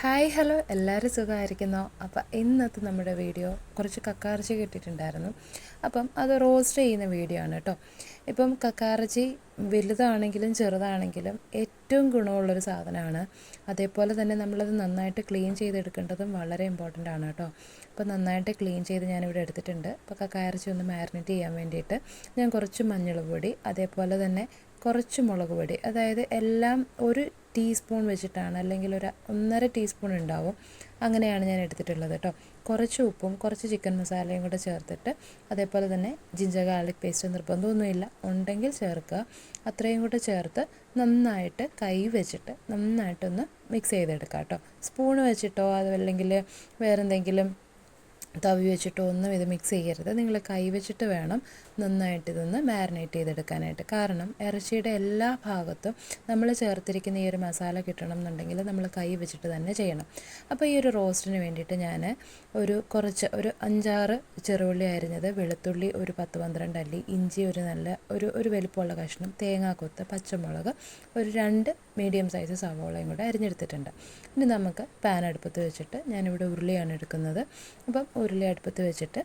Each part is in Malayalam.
ഹായ് ഹലോ എല്ലാവരും സുഖമായിരിക്കുന്നോ? അപ്പോൾ ഇന്നത്തെ നമ്മുടെ വീഡിയോ കുറച്ച് കക്കാറച്ചി കിട്ടിയിട്ടുണ്ടായിരുന്നു. അപ്പം അത് റോസ്റ്റ് ചെയ്യുന്ന വീഡിയോ ആണ് കേട്ടോ. ഇപ്പം കക്കാറച്ചി വലുതാണെങ്കിലും ചെറുതാണെങ്കിലും ഏറ്റവും ഗുണമുള്ളൊരു സാധനമാണ്. അതേപോലെ തന്നെ നമ്മളത് നന്നായിട്ട് ക്ലീൻ ചെയ്തെടുക്കേണ്ടതും വളരെ ഇമ്പോർട്ടൻ്റ് ആണ് കേട്ടോ. അപ്പോൾ നന്നായിട്ട് ക്ലീൻ ചെയ്ത് ഞാനിവിടെ എടുത്തിട്ടുണ്ട്. അപ്പോൾ കക്കാറച്ചി ഒന്ന് മാരിനേറ്റ് ചെയ്യാൻ വേണ്ടിയിട്ട് ഞാൻ കുറച്ച് മഞ്ഞൾ പൊടി, അതേപോലെ തന്നെ കുറച്ച് മുളക് പൊടി, അതായത് എല്ലാം ഒരു ടീസ്പൂൺ വെച്ചിട്ടാണ്, അല്ലെങ്കിൽ ഒരു 1.5 ടീസ്പൂൺ ഉണ്ടാവും, അങ്ങനെയാണ് ഞാൻ എടുത്തിട്ടുള്ളത് കേട്ടോ. കുറച്ച് ഉപ്പും കുറച്ച് ചിക്കൻ മസാലയും കൂടെ ചേർത്തിട്ട്, അതേപോലെ തന്നെ ജിഞ്ചർ ഗാർലിക് പേസ്റ്റ് നിർബന്ധമൊന്നുമില്ല, ഉണ്ടെങ്കിൽ ചേർക്കുക. അത്രയും കൂടെ ചേർത്ത് നന്നായിട്ട് കൈ വെച്ചിട്ട് നന്നായിട്ടൊന്ന് മിക്സ് ചെയ്തെടുക്കുക കേട്ടോ. സ്പൂണ് വെച്ചിട്ടോ അതല്ലെങ്കിൽ വേറെന്തെങ്കിലും തവി വെച്ചിട്ടോ ഒന്നും ഇത് മിക്സ് ചെയ്യരുത്. നിങ്ങൾ കൈ വെച്ചിട്ട് വേണം നന്നായിട്ട് ഇതൊന്ന് മാരിനേറ്റ് ചെയ്തെടുക്കാനായിട്ട്. കാരണം ഇറച്ചിയുടെ എല്ലാ ഭാഗത്തും നമ്മൾ ചേർത്തിരിക്കുന്ന ഈ ഒരു മസാല കിട്ടണം എന്നുണ്ടെങ്കിൽ നമ്മൾ കൈ വെച്ചിട്ട് തന്നെ ചെയ്യണം. അപ്പോൾ ഈ ഒരു റോസ്റ്റിന് വേണ്ടിയിട്ട് ഞാൻ ഒരു 5-6 ചെറുള്ളി അരിഞ്ഞത്, വെളുത്തുള്ളി ഒരു 10-12 അല്ലി, ഇഞ്ചി ഒരു വലിപ്പമുള്ള കഷ്ണം, തേങ്ങാക്കൊത്ത്, പച്ചമുളക് ഒരു 2 മീഡിയം സൈസ് സവോളയും കൂടെ അരിഞ്ഞെടുത്തിട്ടുണ്ട്. ഇനി നമുക്ക് പാൻ അടുപ്പത്ത് വെച്ചിട്ട്, ഞാനിവിടെ ഉരുളിയാണ് എടുക്കുന്നത്. അപ്പം ഉരുളി അടുപ്പത്ത് വെച്ചിട്ട്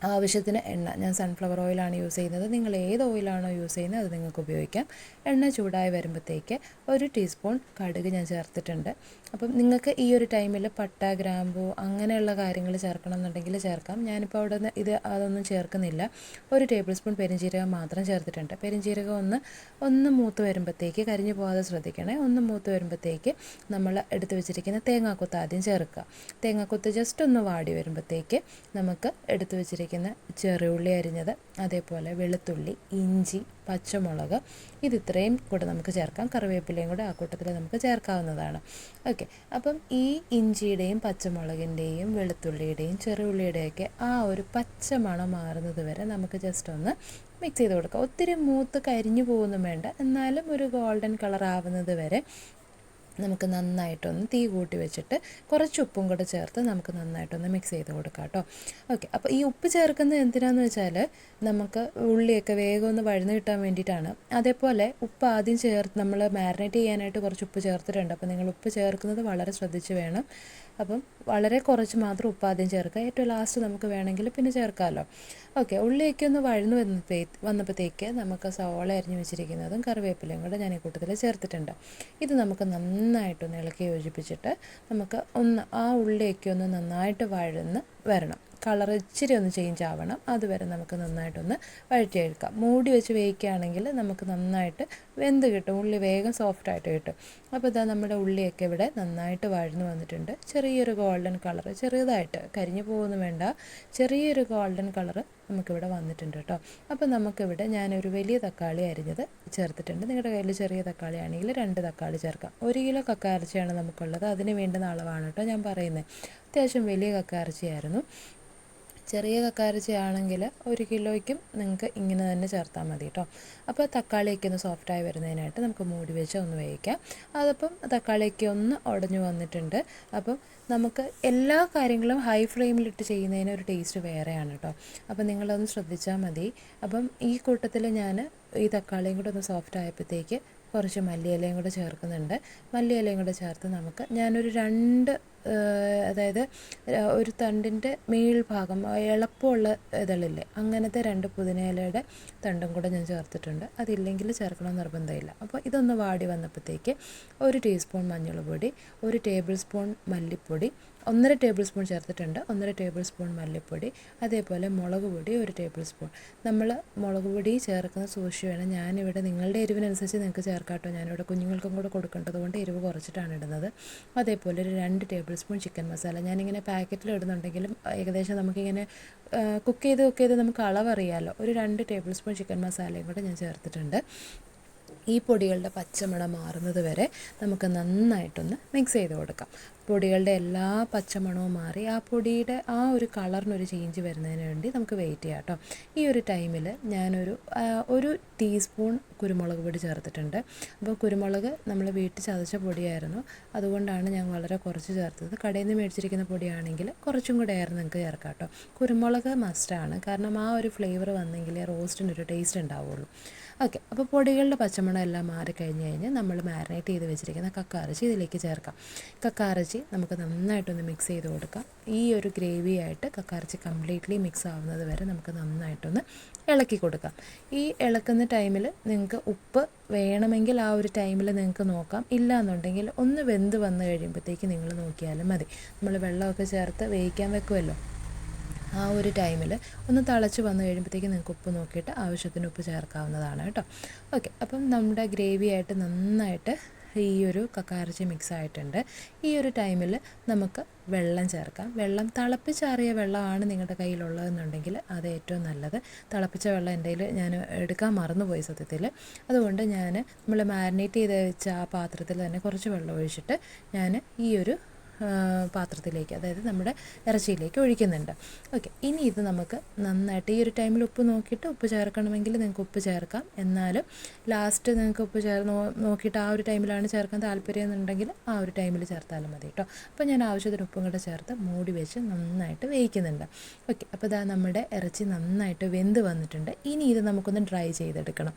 ആവശ്യത്തിന് എണ്ണ, ഞാൻ സൺഫ്ലവർ ഓയിലാണ് യൂസ് ചെയ്യുന്നത്. നിങ്ങൾ ഏത് ഓയിലാണോ യൂസ് ചെയ്യുന്നത് അത് നിങ്ങൾക്ക് ഉപയോഗിക്കാം. എണ്ണ ചൂടായി വരുമ്പോഴത്തേക്ക് 1 ടീസ്പൂൺ കടുക് ഞാൻ ചേർത്തിട്ടുണ്ട്. അപ്പം നിങ്ങൾക്ക് ഈ ഒരു ടൈമിൽ പട്ട, ഗ്രാമ്പൂ അങ്ങനെയുള്ള കാര്യങ്ങൾ ചേർക്കണം എന്നുണ്ടെങ്കിൽ ചേർക്കാം. ഞാനിപ്പോൾ അവിടെ നിന്ന് അതൊന്നും ചേർക്കുന്നില്ല. 1 ടേബിൾ സ്പൂൺ പെരിഞ്ജീരകം മാത്രം ചേർത്തിട്ടുണ്ട്. പെരിഞ്ജീരകം ഒന്ന് മൂത്ത് വരുമ്പോഴത്തേക്ക്, കരിഞ്ഞു പോകാതെ ശ്രദ്ധിക്കണേ, ഒന്ന് മൂത്ത് വരുമ്പോഴത്തേക്ക് നമ്മൾ എടുത്ത് വെച്ചിരിക്കുന്ന തേങ്ങാക്കൊത്ത് ആദ്യം ചേർക്കുക. തേങ്ങാക്കൊത്ത് ജസ്റ്റ് ഒന്ന് വാടി വരുമ്പോഴത്തേക്ക് നമുക്ക് എടുത്ത് വെച്ചിരിക്കുന്ന ചെറുള്ളി അരിഞ്ഞത്, അതേപോലെ വെളുത്തുള്ളി, ഇഞ്ചി, പച്ചമുളക്, ഇത്രയും കൂടെ നമുക്ക് ചേർക്കാം. കറിവേപ്പിലയും കൂടെ ആ കൂട്ടത്തിൽ നമുക്ക് ചേർക്കാവുന്നതാണ്. ഓക്കെ, അപ്പം ഈ ഇഞ്ചിയുടെയും പച്ചമുളകിൻ്റെയും വെളുത്തുള്ളിയുടെയും ചെറുള്ളിയുടെയൊക്കെ ആ ഒരു പച്ച മണം മാറുന്നത് വരെ നമുക്ക് ജസ്റ്റ് ഒന്ന് മിക്സ് ചെയ്ത് കൊടുക്കാം. ഒത്തിരി മൂത്ത് കരിഞ്ഞു പോകുന്നും വേണ്ട, എന്നാലും ഒരു ഗോൾഡൻ കളർ ആവുന്നത് വരെ നമുക്ക് നന്നായിട്ടൊന്ന് തീ കൂട്ടി വെച്ചിട്ട് കുറച്ച് ഉപ്പും കൂടെ ചേർത്ത് നമുക്ക് നന്നായിട്ടൊന്ന് മിക്സ് ചെയ്ത് കൊടുക്കാം കേട്ടോ. ഓക്കെ, അപ്പോൾ ഈ ഉപ്പ് ചേർക്കുന്നത് എന്തിനാണെന്ന് വെച്ചാൽ നമുക്ക് ഉള്ളിയൊക്കെ വേഗം ഒന്ന് വഴന്ന് കിട്ടാൻ വേണ്ടിയിട്ടാണ്. അതേപോലെ ഉപ്പ് ആദ്യം നമ്മൾ മാരിനേറ്റ് ചെയ്യാനായിട്ട് കുറച്ച് ഉപ്പ് ചേർത്തിട്ടുണ്ട്. അപ്പോൾ നിങ്ങൾ ഉപ്പ് ചേർക്കുന്നത് വളരെ ശ്രദ്ധിച്ച് വേണം. അപ്പം വളരെ കുറച്ച് മാത്രം ഉപ്പ് ആദ്യം ചേർക്കുക. ഏറ്റവും ലാസ്റ്റ് നമുക്ക് വേണമെങ്കിൽ പിന്നെ ചേർക്കാമല്ലോ. ഓക്കെ, ഉള്ളിയൊക്കെ ഒന്ന് വഴന്ന് വന്നപ്പോഴത്തേക്ക് നമുക്ക് സവോള അരിഞ്ഞ് വെച്ചിരിക്കുന്നതും കറിവേപ്പിലയും കൂടെ ഞാൻ ഈ കൂട്ടത്തിൽ ചേർത്തിട്ടുണ്ട്. ഇത് നമുക്ക് നന്നായിട്ടൊന്ന് ഇളക്കി യോജിപ്പിച്ചിട്ട് നമുക്ക് ആ ഉള്ളിയൊക്കെ ഒന്ന് നന്നായിട്ട് വഴന്ന് വരണം. കളർ ഇച്ചിരി ഒന്ന് ചേഞ്ച് ആവണം. അതുവരെ നമുക്ക് നന്നായിട്ടൊന്ന് വഴറ്റിയെടുക്കാം. മൂടി വെച്ച് വേവിക്കുകയാണെങ്കിൽ നമുക്ക് നന്നായിട്ട് വെന്ത് കിട്ടും, ഉള്ളി വേഗം സോഫ്റ്റായിട്ട് കിട്ടും. അപ്പോൾ ഇതാ നമ്മുടെ ഉള്ളിയൊക്കെ ഇവിടെ നന്നായിട്ട് വഴന്ന് വന്നിട്ടുണ്ട്. ചെറിയൊരു ഗോൾഡൻ കളർ, ചെറുതായിട്ട് കരിഞ്ഞു പോകുന്നു വേണ്ട, ചെറിയൊരു ഗോൾഡൻ കളർ നമുക്കിവിടെ വന്നിട്ടുണ്ട് കേട്ടോ. അപ്പോൾ നമുക്കിവിടെ ഞാനൊരു വലിയ തക്കാളി അരിഞ്ഞത് ചേർത്തിട്ടുണ്ട്. നിങ്ങളുടെ കയ്യിൽ ചെറിയ തക്കാളി ആണെങ്കിൽ 2 തക്കാളി ചേർക്കാം. 1 കിലോ കക്കയിറച്ചിയാണ് നമുക്കുള്ളത്, അതിന് വേണ്ടുന്ന അളവാണ് കേട്ടോ ഞാൻ പറയുന്നത്. അത്യാവശ്യം വലിയ കക്കയിറച്ചിയായിരുന്നു. ചെറിയ കക്കയിറച്ചി ആണെങ്കിൽ 1 കിലോയ്ക്കും നിങ്ങൾക്ക് ഇങ്ങനെ തന്നെ ചേർത്താൽ മതി കേട്ടോ. അപ്പോൾ തക്കാളിയൊക്കെ ഒന്ന് സോഫ്റ്റായി വരുന്നതിനായിട്ട് നമുക്ക് മൂടി വെച്ച് ഒന്ന് വേവിക്കാം. അതപ്പം തക്കാളിയൊക്കെ ഒന്ന് ഉടഞ്ഞു വന്നിട്ടുണ്ട്. അപ്പം നമുക്ക് എല്ലാ കാര്യങ്ങളും ഹൈ ഫ്ലെയിമിലിട്ട് ചെയ്യുന്നതിന് ഒരു ടേസ്റ്റ് വേറെയാണ് കേട്ടോ. അപ്പം നിങ്ങളൊന്ന് ശ്രദ്ധിച്ചാൽ മതി. അപ്പം ഈ കൂട്ടത്തിൽ ഞാൻ ഈ തക്കാളിയും കൂടെ ഒന്ന് സോഫ്റ്റ് ആയപ്പോഴത്തേക്ക് കുറച്ച് മല്ലിയിലയും കൂടെ ചേർക്കുന്നുണ്ട്. മല്ലിയിലയും കൂടെ ചേർത്ത് ഞാനൊരു 2 അതായത് ഒരു തണ്ടിൻ്റെ മേൽഭാഗം എളുപ്പമുള്ള ഇതളില്ലേ, അങ്ങനത്തെ 2 പുതിനയിലയുടെ തണ്ടും കൂടെ ഞാൻ ചേർത്തിട്ടുണ്ട്. അതില്ലെങ്കിൽ ചേർക്കണം നിർബന്ധമില്ല. അപ്പോൾ ഇതൊന്ന് വാടി വന്നപ്പോഴത്തേക്ക് 1 ടീസ്പൂൺ മഞ്ഞൾപ്പൊടി, 1 ടേബിൾ സ്പൂൺ മല്ലിപ്പൊടി, 1.5 ടേബിൾ സ്പൂൺ ചേർത്തിട്ടുണ്ട്, 1.5 ടേബിൾ സ്പൂൺ മല്ലിപ്പൊടി, അതേപോലെ മുളക് പൊടി 1 ടേബിൾ സ്പൂൺ. നമ്മൾ മുളക് പൊടി ചേർക്കുന്ന സൂക്ഷിച്ച് വേണം. ഞാനിവിടെ നിങ്ങളുടെ എരിവിനനുസരിച്ച് നിങ്ങൾക്ക് ചേർക്കാം കേട്ടോ. ഞാനിവിടെ കുഞ്ഞുങ്ങൾക്കും കൂടെ കൊടുക്കേണ്ടത് കൊണ്ട് എരിവ് കുറച്ചിട്ടാണ് ഇടുന്നത്. അതേപോലെ ഒരു 2 ടേബിൾ സ്പൂൺ ചിക്കൻ മസാല. ഞാനിങ്ങനെ പാക്കറ്റിൽ ഇടുന്നുണ്ടെങ്കിലും ഏകദേശം നമുക്കിങ്ങനെ കുക്ക് ചെയ്ത് നമുക്ക് അളവറിയാമല്ലോ. ഒരു 2 ടേബിൾ സ്പൂൺ ചിക്കൻ മസാലയും കൂടെ ഞാൻ ചേർത്തിട്ടുണ്ട്. ഈ പൊടികളുടെ പച്ചമണം മാറുന്നത് വരെ നമുക്ക് നന്നായിട്ടൊന്ന് മിക്സ് ചെയ്ത് കൊടുക്കാം. പൊടികളുടെ എല്ലാ പച്ചമണവും മാറി ആ പൊടിയുടെ ആ ഒരു കളറിനൊരു ചേഞ്ച് വരുന്നതിന് വേണ്ടി നമുക്ക് വെയിറ്റ് ചെയ്യാം കേട്ടോ. ഈ ഒരു ടൈമിൽ ഞാനൊരു 1 ടീസ്പൂൺ കുരുമുളക് പൊടി ചേർത്തിട്ടുണ്ട്. അപ്പോൾ കുരുമുളക് നമ്മൾ വീട്ടിൽ ചതച്ച പൊടിയായിരുന്നു, അതുകൊണ്ടാണ് ഞാൻ വളരെ കുറച്ച് ചേർത്തത്. കടയിൽ നിന്ന് മേടിച്ചിരിക്കുന്ന പൊടിയാണെങ്കിൽ കുറച്ചും കൂടെ ഏറെ നിങ്ങൾക്ക് ചേർക്കാം കേട്ടോ. കുരുമുളക് മസ്റ്റാണ്, കാരണം ആ ഒരു ഫ്ലേവർ വന്നെങ്കിലേ റോസ്റ്റിനൊരു ടേസ്റ്റ് ഉണ്ടാവുള്ളൂ. ഓക്കെ, അപ്പോൾ പൊടികളുടെ പച്ചമണം എല്ലാം മാറിക്കഴിഞ്ഞ് കഴിഞ്ഞാൽ നമ്മൾ മാരിനേറ്റ് ചെയ്ത് വെച്ചിരിക്കുന്ന കക്ക ഇറച്ചി ഇതിലേക്ക് ചേർക്കാം. കക്ക ഇറച്ചി നമുക്ക് നന്നായിട്ടൊന്ന് മിക്സ് ചെയ്ത് കൊടുക്കാം. ഈ ഒരു ഗ്രേവി ആയിട്ട് കക്ക ഇറച്ചി കംപ്ലീറ്റ്ലി മിക്സ് ആവുന്നത് വരെ നമുക്ക് നന്നായിട്ടൊന്ന് ഇളക്കി കൊടുക്കാം. ഈ ഇളക്കുന്ന ടൈമിൽ നിങ്ങൾക്ക് ഉപ്പ് വേണമെങ്കിൽ ആ ഒരു ടൈമിൽ നിങ്ങൾക്ക് നോക്കാം. ഇല്ല എന്നുണ്ടെങ്കിൽ ഒന്ന് വെന്ത് വന്ന് കഴിയുമ്പോഴത്തേക്ക് നിങ്ങൾ നോക്കിയാലും മതി. നമ്മൾ വെള്ളമൊക്കെ ചേർത്ത് വേവിക്കാൻ വെക്കുമല്ലോ, ആ ഒരു ടൈമിൽ ഒന്ന് തിളച്ച് വന്നു കഴിയുമ്പോഴത്തേക്ക് നിങ്ങൾക്ക് ഉപ്പ് നോക്കിയിട്ട് ആവശ്യത്തിന് ഉപ്പ് ചേർക്കാവുന്നതാണ് കേട്ടോ. ഓക്കെ, അപ്പം നമ്മുടെ ഗ്രേവി ആയിട്ട് നന്നായിട്ട് ഈ ഒരു കക്ക ഇറച്ചി മിക്സ് ആയിട്ടുണ്ട്. ഈ ഒരു ടൈമിൽ നമുക്ക് വെള്ളം ചേർക്കാം. വെള്ളം തിളപ്പിച്ചാറിയ വെള്ളമാണ് നിങ്ങളുടെ കയ്യിലുള്ളതെന്നുണ്ടെങ്കിൽ അത് ഏറ്റവും നല്ലത്. തിളപ്പിച്ച വെള്ളം എൻ്റെ കയ്യിൽ ഞാൻ എടുക്കാൻ മറന്നുപോയി സത്യത്തിൽ. അതുകൊണ്ട് നമ്മൾ മാരിനേറ്റ് ചെയ്ത് വെച്ച ആ പാത്രത്തിൽ തന്നെ കുറച്ച് വെള്ളം ഒഴിച്ചിട്ട് ഞാൻ ഈ ഒരു പാത്രത്തിലേക്ക്, അതായത് നമ്മുടെ ഇറച്ചിയിലേക്ക് ഒഴിക്കുന്നുണ്ട്. ഓക്കെ, ഇനി ഇത് നമുക്ക് നന്നായിട്ട് ഈ ഒരു ടൈമിൽ ഉപ്പ് നോക്കിയിട്ട് ഉപ്പ് ചേർക്കണമെങ്കിൽ നിങ്ങൾക്ക് ഉപ്പ് ചേർക്കാം. എന്നാലും ലാസ്റ്റ് നിങ്ങൾക്ക് ഉപ്പ് നോക്കിയിട്ട് ആ ഒരു ടൈമിലാണ് ചേർക്കാൻ താല്പര്യം എന്നുണ്ടെങ്കിൽ ആ ഒരു ടൈമിൽ ചേർത്താലും മതി കേട്ടോ. അപ്പോൾ ഞാൻ ആവശ്യത്തിന് ഉപ്പും കൂടെ ചേർത്ത് മൂടി വെച്ച് നന്നായിട്ട് വേവിക്കുന്നുണ്ട്. ഓക്കെ, അപ്പോൾ ഇതാ നമ്മുടെ ഇറച്ചി നന്നായിട്ട് വെന്ത് വന്നിട്ടുണ്ട്. ഇനി ഇത് നമുക്കൊന്ന് ഡ്രൈ ചെയ്തെടുക്കണം.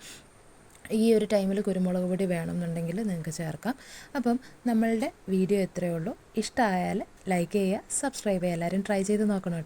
ഈ ഒരു ടൈമിൽ കുരുമുളക് പൊടി വേണമെന്നുണ്ടെങ്കിൽ നിങ്ങൾക്ക് ചേർക്കാം. അപ്പം നമ്മളുടെ വീഡിയോ ഇത്രയേ ഉള്ളൂ. ഇഷ്ടമായാൽ ലൈക്ക് ചെയ്യുക, സബ്സ്ക്രൈബ് ചെയ്യുക. എല്ലാവരും ട്രൈ ചെയ്ത് നോക്കണം.